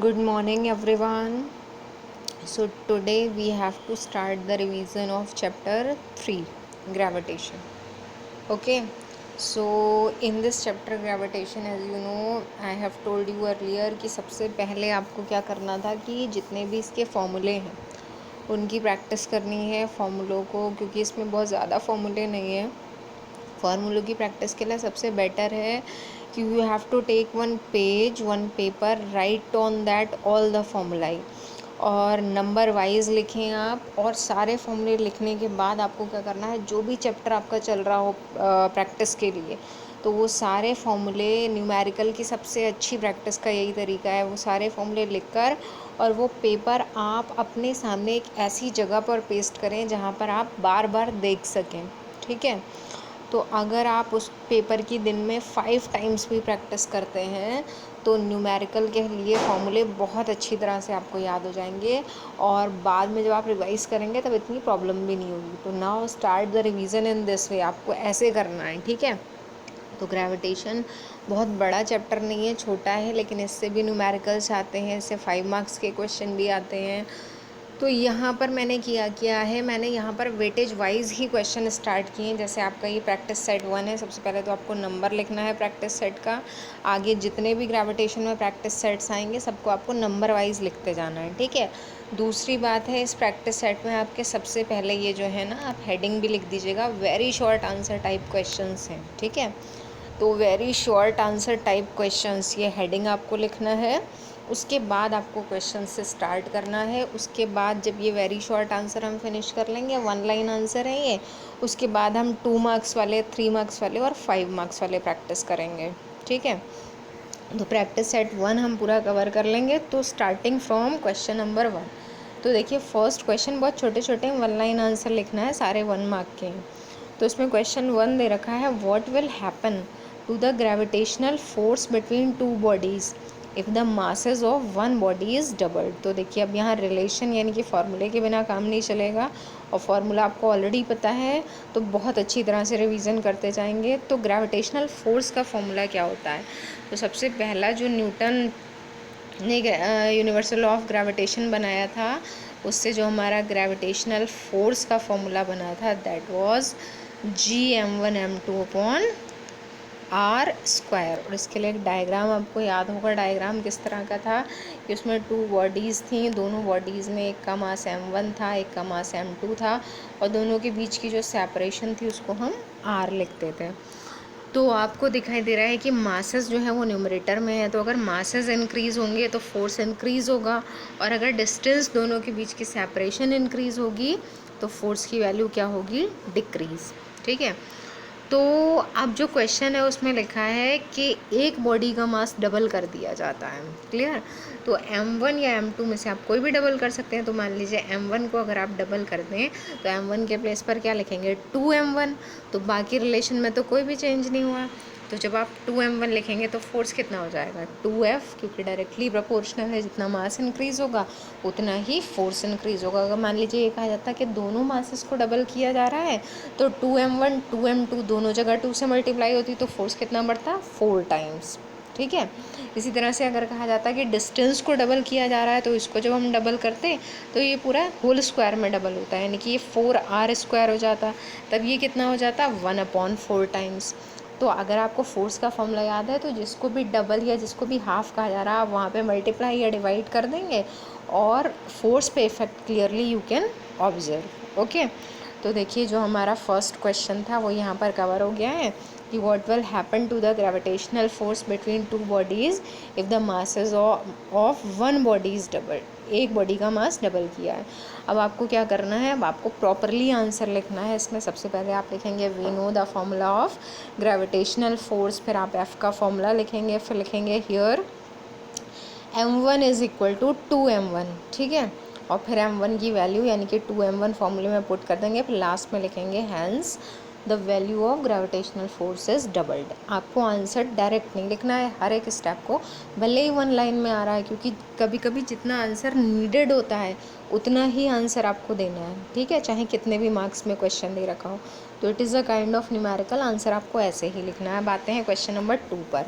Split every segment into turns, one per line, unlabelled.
Good morning, everyone. So, today we have to start the revision of chapter 3 Gravitation. Okay, so in this chapter Gravitation, as you know, I have told you earlier कि सबसे पहले आपको क्या करना था कि जितने भी इसके फॉर्मूले हैं उनकी प्रैक्टिस करनी है फॉर्मूलों को, क्योंकि इसमें बहुत ज़्यादा फॉर्मूले नहीं हैं। फार्मूलों की प्रैक्टिस के लिए सबसे बेटर है कि you have to take one page one paper, write on that all the formulae और नंबर वाइज लिखें आप। और सारे फॉर्मूले लिखने के बाद आपको क्या करना है, जो भी चैप्टर आपका चल रहा हो प्रैक्टिस के लिए, तो वो सारे फॉर्मूले न्यूमेरिकल की सबसे अच्छी प्रैक्टिस का यही तरीका है, वो सारे फॉर्मूले लिखकर और वो पेपर आप अपने सामने एक ऐसी जगह पर पेस्ट करें जहाँ पर आप बार बार देख सकें। ठीक है, तो अगर आप उस पेपर की दिन में 5 टाइम्स भी प्रैक्टिस करते हैं तो न्यूमेरिकल के लिए फॉर्मूले बहुत अच्छी तरह से आपको याद हो जाएंगे और बाद में जब आप रिवाइज करेंगे तब इतनी प्रॉब्लम भी नहीं होगी। तो now start the revision in this way, आपको ऐसे करना है। ठीक है, तो ग्रेविटेशन बहुत बड़ा चैप्टर नहीं है, छोटा है, लेकिन इससे भी न्यूमेरिकल्स आते हैं, इससे 5 मार्क्स के क्वेश्चन भी आते हैं। तो यहाँ पर मैंने किया है, मैंने यहाँ पर वेटेज वाइज ही क्वेश्चन स्टार्ट किए हैं। जैसे आपका ये प्रैक्टिस सेट 1 है, सबसे पहले तो आपको नंबर लिखना है प्रैक्टिस सेट का। आगे जितने भी ग्रेविटेशन में प्रैक्टिस सेट्स आएंगे सबको आपको नंबर वाइज लिखते जाना है। ठीक है, दूसरी बात है, इस प्रैक्टिस सेट में आपके सबसे पहले ये जो है ना, आप हेडिंग भी लिख दीजिएगा, very short answer type questions हैं। ठीक है, तो very short answer type questions, ये हेडिंग आपको लिखना है। उसके बाद आपको क्वेश्चन से स्टार्ट करना है। उसके बाद जब ये वेरी शॉर्ट आंसर हम फिनिश कर लेंगे, 1 लाइन आंसर है ये, उसके बाद हम 2 मार्क्स वाले, 3 मार्क्स वाले और 5 मार्क्स वाले प्रैक्टिस करेंगे। ठीक है, तो प्रैक्टिस सेट 1 हम पूरा कवर कर लेंगे। तो स्टार्टिंग फ्रॉम क्वेश्चन नंबर 1, तो देखिए फर्स्ट क्वेश्चन बहुत छोटे छोटे 1 लाइन आंसर लिखना है, सारे 1 मार्क के हैं। तो इसमें क्वेश्चन 1 दे रखा है, what will happen to the gravitational force between two bodies if the masses of one body is doubled. तो देखिए अब यहाँ रिलेशन यानी कि फार्मूले के बिना काम नहीं चलेगा, और फार्मूला आपको ऑलरेडी पता है, तो बहुत अच्छी तरह से रिवीजन करते जाएंगे। तो ग्रेविटेशनल फोर्स का फॉर्मूला क्या होता है, तो सबसे पहला जो न्यूटन ने यूनिवर्सल लॉ ऑफ ग्रेविटेशन बनाया था, उससे जो हमारा ग्रेविटेशनल फोर्स का फॉर्मूला बना था, that was Gm1m2 upon R square. और इसके लिए एक डायग्राम आपको याद होगा, डायग्राम किस तरह का था कि उसमें 2 बॉडीज़ थी, दोनों बॉडीज़ में एक का मास m1 था, एक का मास m2 था, और दोनों के बीच की जो सेपरेशन थी उसको हम r लिखते थे। तो आपको दिखाई दे रहा है कि मासेस जो है वो न्यूमरेटर में है, तो अगर मासेस इंक्रीज़ होंगे तो फोर्स इंक्रीज़ होगा, और अगर डिस्टेंस दोनों के बीच की सेपरेशन इंक्रीज़ होगी तो फोर्स की वैल्यू क्या होगी, डिक्रीज़। ठीक है, तो अब जो क्वेश्चन है उसमें लिखा है कि एक बॉडी का मास डबल कर दिया जाता है। क्लियर, तो m1 या m2 में से आप कोई भी डबल कर सकते हैं। तो मान लीजिए m1 को अगर आप डबल कर दें तो m1 के प्लेस पर क्या लिखेंगे, 2m1। तो बाकी रिलेशन में तो कोई भी चेंज नहीं हुआ, तो जब आप 2m1 लिखेंगे तो फोर्स कितना हो जाएगा, 2f, क्योंकि डायरेक्टली प्रोपोर्शनल है, जितना मास इंक्रीज़ होगा उतना ही फोर्स इंक्रीज़ होगा। अगर मान लीजिए ये कहा जाता है कि दोनों मासेस को डबल किया जा रहा है, तो 2m1 2m2 दोनों जगह 2 से मल्टीप्लाई होती, तो फोर्स कितना बढ़ता, 4 टाइम्स। ठीक है, इसी तरह से अगर कहा जाता है कि डिस्टेंस को डबल किया जा रहा है, तो इसको जब हम डबल करते तो ये पूरा होल स्क्वायर में डबल होता है, यानी कि ये 4r² हो जाता, तब ये कितना हो जाता, 1/4 टाइम्स। तो अगर आपको फोर्स का फॉर्मूला याद है, तो जिसको भी डबल या जिसको भी हाफ कहा जा रहा है, आप वहाँ पे मल्टीप्लाई या डिवाइड कर देंगे और फोर्स पे effect clearly you can observe. Okay, तो देखिए जो हमारा फर्स्ट क्वेश्चन था वो यहाँ पर कवर हो गया है कि what will happen to the gravitational force between two bodies if the masses of one body is double. एक बॉडी का मास डबल किया है। अब आपको क्या करना है, अब आपको प्रॉपरली आंसर लिखना है। इसमें सबसे पहले आप लिखेंगे we know the formula of gravitational force, फिर आप एफ का फॉर्मूला लिखेंगे, फिर लिखेंगे here m1 is equal to 2m1। ठीक है, और फिर m1 की वैल्यू यानी कि 2m1 फॉर्मूले में पुट कर देंगे, फिर लास्ट में लिखेंगे hence the value of gravitational force is doubled. आपको आंसर डायरेक्ट नहीं लिखना है, हर एक स्टेप को, भले ही 1 लाइन में आ रहा है, क्योंकि कभी कभी जितना आंसर नीडेड होता है उतना ही आंसर आपको देना है। ठीक है, चाहे कितने भी मार्क्स में क्वेश्चन दे रखा हो। तो it is a kind of numerical answer, आपको ऐसे ही लिखना है। अब आते हैं क्वेश्चन नंबर 2 पर।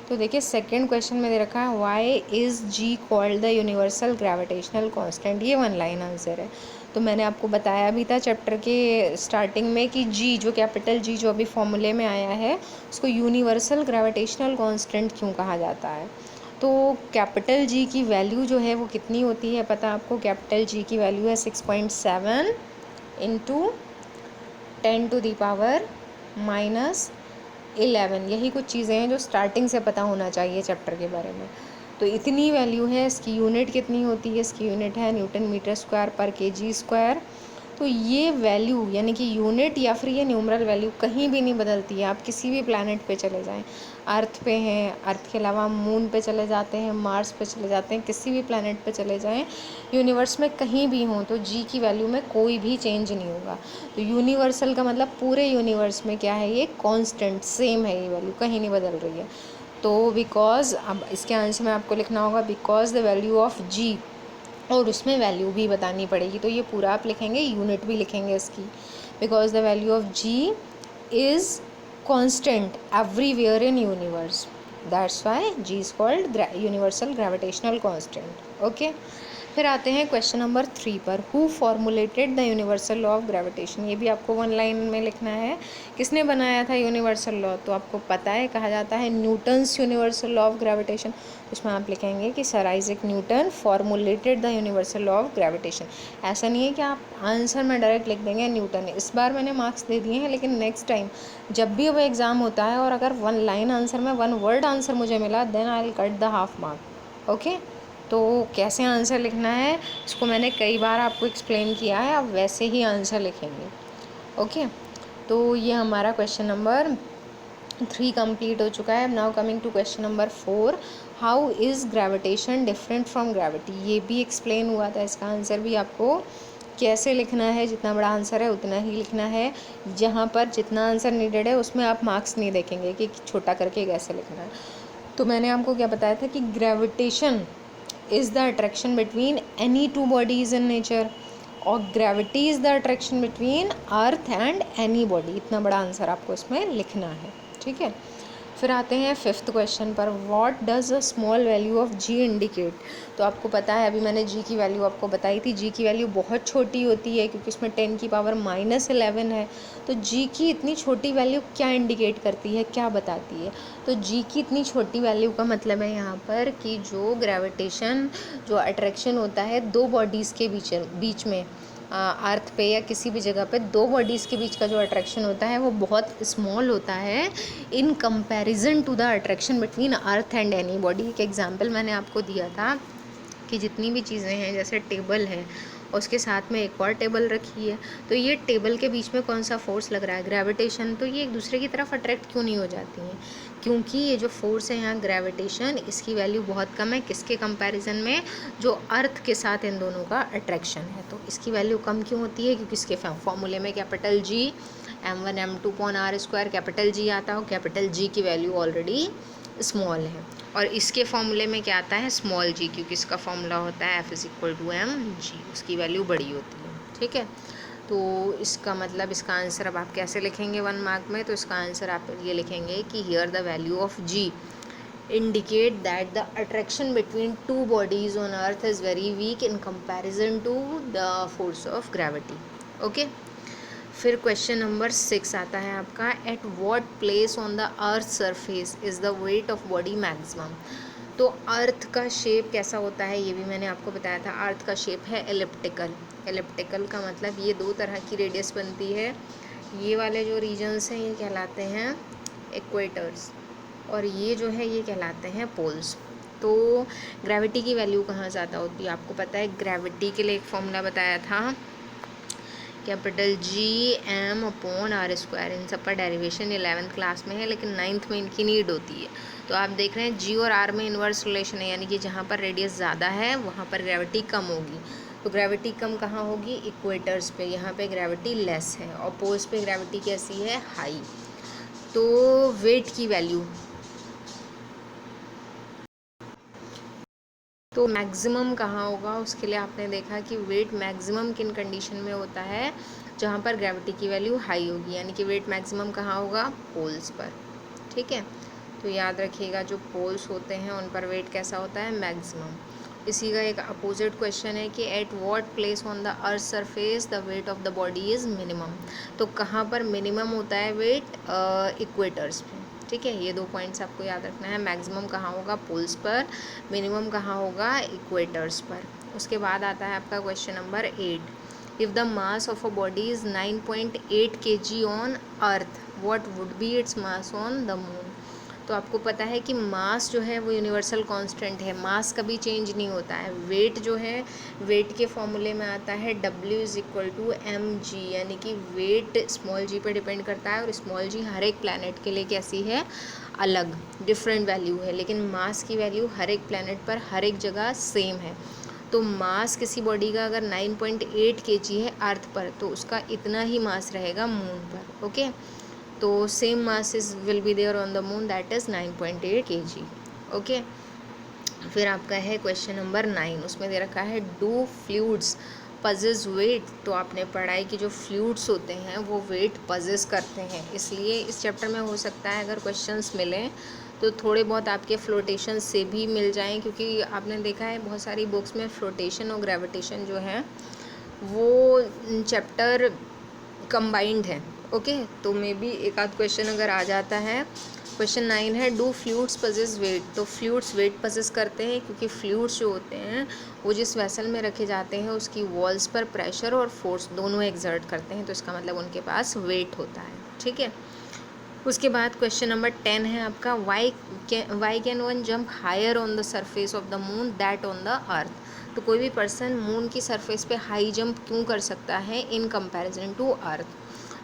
तो देखिए सेकंड क्वेश्चन में दे रखा है why is G called the universal gravitational constant. ये वन लाइन आंसर है। तो मैंने आपको बताया भी था चैप्टर के स्टार्टिंग में कि जी जो कैपिटल जी जो अभी फॉर्मूले में आया है उसको यूनिवर्सल ग्रेविटेशनल कांस्टेंट क्यों कहा जाता है। तो कैपिटल जी की वैल्यू जो है वो कितनी होती है पता आपको। कैपिटल जी की वैल्यू है 6.7 इंटू 10⁻⁻11। यही कुछ चीज़ें हैं जो स्टार्टिंग से पता होना चाहिए चैप्टर के बारे में। तो इतनी वैल्यू है। इसकी यूनिट कितनी होती है, इसकी यूनिट है न्यूटन मीटर स्क्वायर पर केजी स्क्वायर। तो ये वैल्यू यानी कि यूनिट या फिर ये न्यूमरल वैल्यू कहीं भी नहीं बदलती है। आप किसी भी प्लैनेट पे चले जाएं, अर्थ पे हैं, अर्थ के अलावा मून पे चले जाते हैं, मार्स पे चले जाते हैं, किसी भी प्लैनेट पे चले जाएं, यूनिवर्स में कहीं भी हों तो जी की वैल्यू में कोई भी चेंज नहीं होगा। तो यूनिवर्सल का मतलब पूरे यूनिवर्स में क्या है, ये कांस्टेंट सेम है, ये वैल्यू कहीं नहीं बदल रही है। तो बिकॉज अब इसके आंसर में आपको लिखना होगा बिकॉज द वैल्यू ऑफ जी, और उसमें वैल्यू भी बतानी पड़ेगी। तो ये पूरा आप लिखेंगे, यूनिट भी लिखेंगे इसकी। Because the value of G is constant everywhere in universe, that's why G is called universal gravitational constant. Okay, फिर आते हैं क्वेश्चन नंबर 3 पर। Who formulated the universal law of gravitation. ये भी आपको वन लाइन में लिखना है। किसने बनाया था यूनिवर्सल लॉ, तो आपको पता है कहा जाता है Newton's universal law of gravitation. उसमें आप लिखेंगे कि sir Isaac Newton formulated the universal law of gravitation. ऐसा नहीं है कि आप आंसर में डायरेक्ट लिख देंगे न्यूटन। इस बार मैंने मार्क्स दे दिए हैं, लेकिन नेक्स्ट टाइम जब भी वो एग्ज़ाम होता है और अगर वन लाइन आंसर में वन वर्ड आंसर मुझे मिला, then I will cut the half mark. Okay, तो कैसे आंसर लिखना है इसको मैंने कई बार आपको एक्सप्लेन किया है, आप वैसे ही आंसर लिखेंगे। ओके, तो ये हमारा क्वेश्चन नंबर 3 कंप्लीट हो चुका है। Now coming to question number 4, how is gravitation different from gravity. ये भी एक्सप्लेन हुआ था, इसका आंसर भी आपको कैसे लिखना है, जितना बड़ा आंसर है उतना ही लिखना है। जहाँ पर जितना आंसर नीडेड है उसमें आप मार्क्स नहीं देखेंगे कि छोटा करके कैसे लिखना है। तो मैंने आपको क्या बताया था कि gravitation is the attraction between any two bodies in nature, और gravity is the attraction between earth and any body. इतना बड़ा आंसर आपको इसमें लिखना है, ठीक है। फिर आते हैं 5th क्वेश्चन पर। What does a small value of G indicate. तो आपको पता है अभी मैंने जी की वैल्यू आपको बताई थी। जी की वैल्यू बहुत छोटी होती है क्योंकि उसमें 10⁻⁻11 है। तो जी की इतनी छोटी वैल्यू क्या इंडिकेट करती है, क्या बताती है। तो जी की इतनी छोटी वैल्यू का मतलब है यहाँ पर कि जो ग्रेविटेशन, जो अट्रैक्शन होता है दो बॉडीज़ के बीच में, अर्थ पे या किसी भी जगह पे दो बॉडीज़ के बीच का जो अट्रैक्शन होता है वो बहुत स्मॉल होता है in comparison to the attraction between earth and any body. एक एग्जांपल मैंने आपको दिया था कि जितनी भी चीज़ें हैं, जैसे टेबल है उसके साथ में एक और टेबल रखी है, तो ये टेबल के बीच में कौन सा फोर्स लग रहा है, ग्रेविटेशन। तो ये एक दूसरे की तरफ अट्रैक्ट क्यों नहीं हो जाती हैं, क्योंकि ये जो फोर्स है यहाँ ग्रेविटेशन, इसकी वैल्यू बहुत कम है किसके कंपैरिजन में, जो अर्थ के साथ इन दोनों का अट्रैक्शन है। तो इसकी वैल्यू कम क्यों होती है, क्योंकि इसके फॉर्मूले में capital G m1 m2/r² capital G आता है, और कैपिटल जी की वैल्यू ऑलरेडी स्मॉल है। और इसके फॉर्मूले में क्या आता है, स्मॉल जी, क्योंकि इसका फॉर्मूला होता है F=mg, उसकी वैल्यू बड़ी होती है, ठीक है। तो इसका मतलब इसका आंसर अब आप कैसे लिखेंगे 1 मार्क में, तो इसका आंसर आप ये लिखेंगे कि here the value of G indicate that the attraction between two bodies on earth is very weak in comparison to the force of gravity. Okay, फिर क्वेश्चन नंबर 6 आता है आपका, at what place on the earth surface is the weight of body maximum. तो earth का shape कैसा होता है ये भी मैंने आपको बताया था। अर्थ का शेप है एलिप्टिकल। एलिप्टिकल का मतलब ये दो तरह की रेडियस बनती है। ये वाले जो रीजन्स हैं ये कहलाते हैं इक्वेटर्स, और ये जो है ये कहलाते हैं पोल्स। तो ग्रेविटी की वैल्यू कहाँ ज़्यादा होती है आपको पता है। ग्रेविटी के लिए एक फॉर्मूला बताया था, कैपिटल G/m/r²। इन सब का डेरिवेशन 11th क्लास में है, लेकिन 9th में इनकी नीड होती है। तो आप देख रहे हैं जी और आर में इन्वर्स रिलेशन है, यानी कि जहाँ पर रेडियस ज़्यादा है वहाँ पर ग्रेविटी कम होगी। तो ग्रेविटी कम कहाँ होगी, इक्वेटर्स पे, यहाँ पे ग्रेविटी लेस है, और पोल्स पे ग्रेविटी कैसी है, हाई। तो वेट की वैल्यू, तो मैक्सिमम कहाँ होगा, उसके लिए आपने देखा कि वेट मैक्सिमम किन कंडीशन में होता है, जहाँ पर ग्रेविटी की वैल्यू हाई होगी, यानी कि वेट मैक्सिमम कहाँ होगा, पोल्स पर, ठीक है। तो याद रखिएगा जो पोल्स होते हैं उन पर वेट कैसा होता है, मैक्सिमम। इसी का एक अपोजिट क्वेश्चन है कि eight what place on the earth surface the weight of the body is minimum. तो कहाँ पर मिनिमम होता है वेट, इक्वेटर्स पे, ठीक है। ये 2 पॉइंट्स आपको याद रखना है, मैक्सिमम कहाँ होगा, पोल्स पर, मिनिमम कहाँ होगा, इक्वेटर्स पर। उसके बाद आता है आपका question number 8। If the mass of a body is 9.8 kg on earth, what would be its mass on the moon. तो आपको पता है कि मास जो है वो यूनिवर्सल कांस्टेंट है, मास कभी चेंज नहीं होता है। वेट जो है, वेट के फॉर्मूले में आता है W is equal to mg, यानी कि वेट स्मॉल g पे डिपेंड करता है, और स्मॉल g हर एक प्लैनेट के लिए कैसी है, अलग, डिफरेंट वैल्यू है, लेकिन मास की वैल्यू हर एक प्लैनेट पर हर एक जगह सेम है। तो मास किसी बॉडी का अगर 9.8 kg है अर्थ पर, तो उसका इतना ही मास रहेगा मून पर, ओके। तो same masses will be there on the moon, that is 9.8 kg, okay. फिर आपका है क्वेश्चन नंबर 9, उसमें दे रखा है डू फ्लूइड्स पजेस वेट। तो आपने पढ़ा है कि जो फ्लूइड्स होते हैं वो वेट पजेस करते हैं, इसलिए इस चैप्टर में हो सकता है अगर क्वेश्चंस मिलें तो थोड़े बहुत आपके फ्लोटेशन से भी मिल जाएं, क्योंकि आपने देखा है बहुत सारी बुक्स में फ्लोटेशन और ग्रेविटेशन जो है वो चैप्टर कंबाइंड है, ओके। तो मे बी एक आध क्वेश्चन अगर आ जाता है। क्वेश्चन 9 है डू फ्लूइड्स पजेस वेट। तो फ्लूइड्स वेट पजेस करते हैं, क्योंकि फ्लूइड्स जो होते हैं वो जिस वेसल में रखे जाते हैं उसकी वॉल्स पर प्रेशर और फोर्स दोनों एक्सर्ट करते हैं, तो इसका मतलब उनके पास वेट होता है, ठीक है। उसके बाद क्वेश्चन नंबर 10 है आपका why can one jump higher on the surface of the moon that on the earth. तो कोई भी पर्सन मून की सरफेस पे हाई जंप क्यों कर सकता है इन कंपैरिजन टू अर्थ।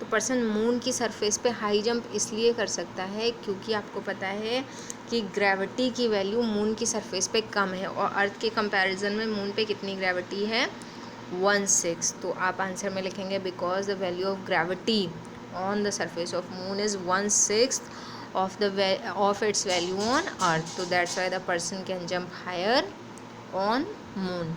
तो पर्सन मून की सरफेस पे हाई जंप इसलिए कर सकता है क्योंकि आपको पता है कि ग्रेविटी की वैल्यू मून की सरफेस पे कम है, और अर्थ के कंपैरिजन में मून पे कितनी ग्रेविटी है, 1/6। तो आप आंसर में लिखेंगे because the value of gravity on the surface of moon is 1/6 of its value on earth, so that's why the person can jump higher on moon।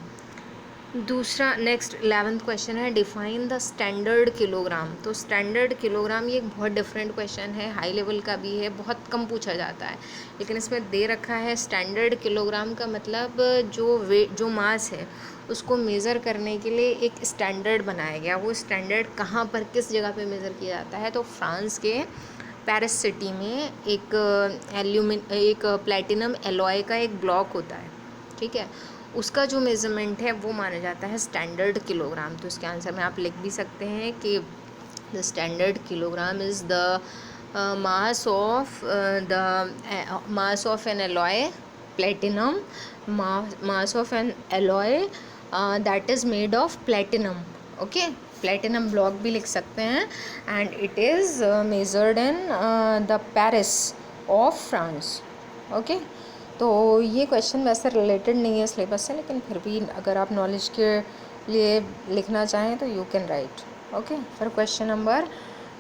दूसरा नेक्स्ट 11th क्वेश्चन है define the standard kilogram. तो standard kilogram ये एक बहुत different question है, high level का भी है, बहुत कम पूछा जाता है, लेकिन इसमें दे रखा है स्टैंडर्ड किलोग्राम का मतलब जो मास है उसको मेज़र करने के लिए एक स्टैंडर्ड बनाया गया। वो स्टैंडर्ड कहाँ पर किस जगह पे मेज़र किया जाता है, तो फ्रांस के पेरिस सिटी में एक प्लेटिनम एलॉय का एक ब्लॉक होता है, ठीक है। उसका जो मेज़रमेंट है वो माना जाता है स्टैंडर्ड किलोग्राम। तो इसके आंसर में आप लिख भी सकते हैं कि the standard kilogram is the mass of N alloy platinum, mass of N alloy that is made of platinum, okay. Platinum block भी लिख सकते हैं, and it is measured in the Paris of France, okay. तो ये question वैसे related नहीं है syllabus से, लेकिन फिर भी अगर आप नॉलेज के लिए लिखना चाहें तो यू कैन राइट, ओके। फिर क्वेश्चन नंबर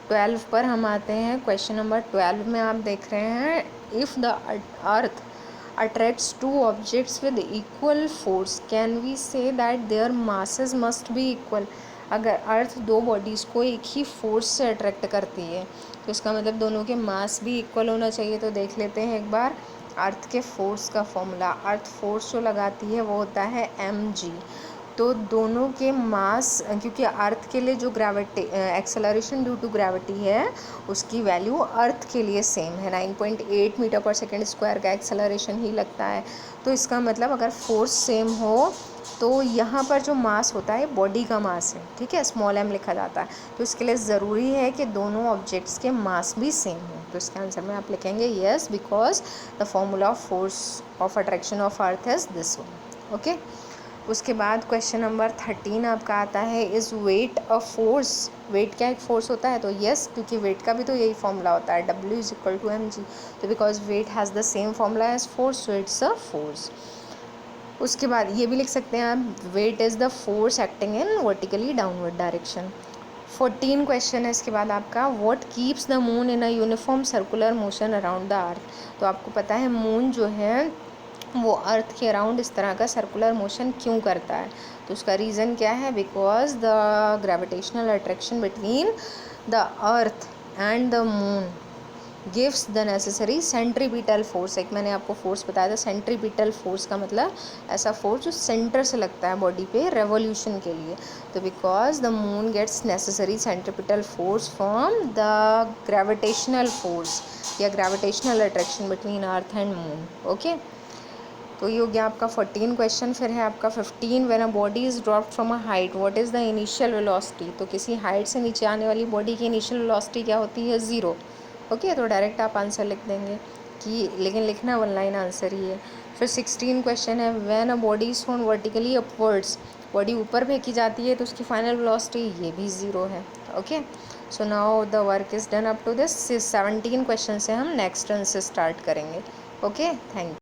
12 पर हम आते हैं। क्वेश्चन नंबर 12 में आप देख रहे हैं if the earth attracts two objects with equal force can we say that their masses must be equal. अगर अर्थ दो बॉडीज़ को एक ही फोर्स से अट्रैक्ट करती है तो इसका मतलब दोनों के मास भी इक्वल होना चाहिए। तो देख लेते हैं एक बार अर्थ के फोर्स का फॉर्मूला। अर्थ फोर्स जो लगाती है वो होता है mg। तो दोनों के मास, क्योंकि अर्थ के लिए जो gravity acceleration due to gravity है उसकी वैल्यू अर्थ के लिए सेम है, 9.8 मीटर पर सेकेंड स्क्वायर का एक्सेलरेशन ही लगता है। तो इसका मतलब अगर फोर्स सेम हो तो यहाँ पर जो मास होता है बॉडी का मास है, ठीक है, स्मॉल m लिखा जाता है। तो इसके लिए ज़रूरी है कि दोनों ऑब्जेक्ट्स के मास भी सेम हो। तो इसके आंसर में आप लिखेंगे yes because the formula of force of attraction of earth is this one, okay. उसके बाद क्वेश्चन नंबर 13 आपका आता है is weight a force. Weight क्या एक फोर्स होता है, तो येस, क्योंकि वेट का भी तो यही फॉर्मूला होता है W is equal to mg। तो because weight has the same formula as force, so it's a force. उसके बाद ये भी लिख सकते हैं आप weight is the force acting in vertically downward direction. 14 question है इसके बाद आपका what keeps the moon in a uniform circular motion around the earth. तो आपको पता है मून जो है वो अर्थ के अराउंड इस तरह का सर्कुलर मोशन क्यों करता है, तो उसका रीज़न क्या है, because the gravitational attraction between the earth and the moon gives the necessary centripetal force. एक मैंने आपको फोर्स बताया था, सेंट्रीपिटल फोर्स का मतलब ऐसा फोर्स जो सेंटर से लगता है बॉडी पे रेवोल्यूशन के लिए। तो because the moon gets necessary centripetal force from the gravitational force या gravitational attraction between earth and moon. Okay, तो ये हो गया आपका 14 क्वेश्चन। फिर है आपका 15, when a body is dropped from a height what is the initial velocity. तो किसी हाइट से नीचे आने वाली बॉडी की इनिशियल वेलोसिटी क्या होती है? 0। ओके, तो डायरेक्ट आप आंसर लिख देंगे कि, लेकिन लिखना 1 लाइन आंसर ही है। फिर 16 क्वेश्चन है, when a body is thrown vertically upwards, body ऊपर फेंकी जाती है तो उसकी फाइनल वेलोसिटी ये भी 0 है। Okay, so now the work is done up to this 17 question से हम नेक्स्ट रन से स्टार्ट करेंगे। Okay, thank you.